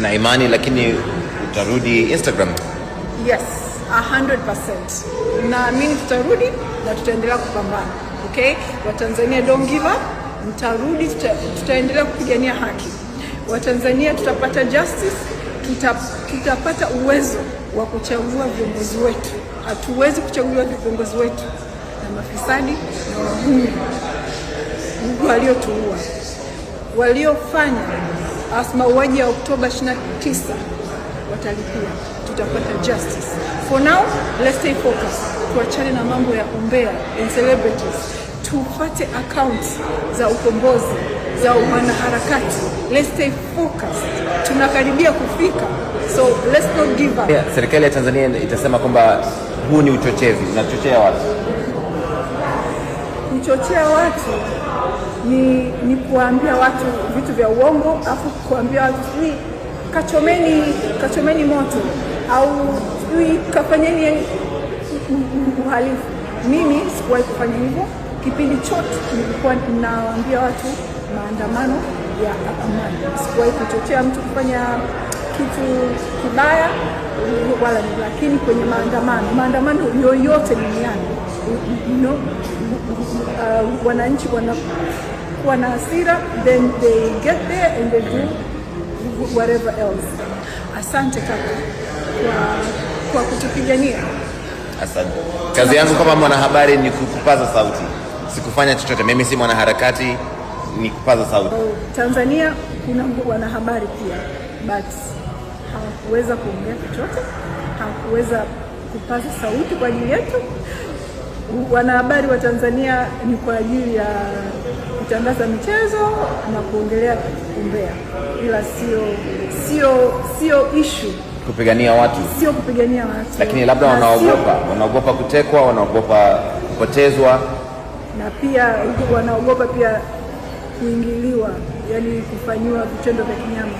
Na imani lakini utarudi Instagram? Yes, 100%. Naamini tutarudi na tutaendelea kupambana. Okay? Watanzania don't give up. Mtarudi, tutaendelea kupigania haki. Watanzania tutapata justice, tutapata uwezo wa kuchagua viongozi wetu. Hatuwezi kuchagua viongozi wetu na mafisadi na wahuni waliotuua, waliofanya mauaji ya Oktoba 29 watalipia. Tutapata justice. For now, let's stay focused. Tuachane na mambo ya umbea and celebrities. Tupate accounts za ukombozi, za wanaharakati. Let's stay focused. Tunakaribia kufika. So let's not give up. Yeah, serikali ya Tanzania itasema kwamba huu ni uchochezi. Unachochea watu. Kuchochea watu ni kuambia watu vitu vya uongo, afu kuambia watu kachomeni moto au kafanyeni uhalifu. Mimi sikuwahi kufanya hivyo. Kipindi chote nilikuwa ninawaambia watu maandamano ya amani. Sikuwahi kuchochea mtu kufanya kitu kibaya wala, lakini kwenye maandamano yoyote duniani, wananchi wanakuwa na hasira, then they get there and they do whatever else. Asante kaka kwa kutupigania. Asante. Kazi yangu kama mwanahabari ni kupaza sauti. Sikufanya chochote. Mimi si mwanaharakati, ni kupaza sauti. Tanzania kuna wanahabari pia, but hawakuweza kuongea chochote, hawakuweza kupaza sauti kwa ajili yetu. Wanahabari wa Tanzania ni kwa ajili ya kutangaza michezo na kuongelea umbea, ila sio issue kupigania watu. Sio kupigania watu. Lakini labda wanaogopa kutekwa, wanaogopa kupotezwa, na pia wanaogopa pia kuingiliwa, yani kufanywa vitendo vya kinyama.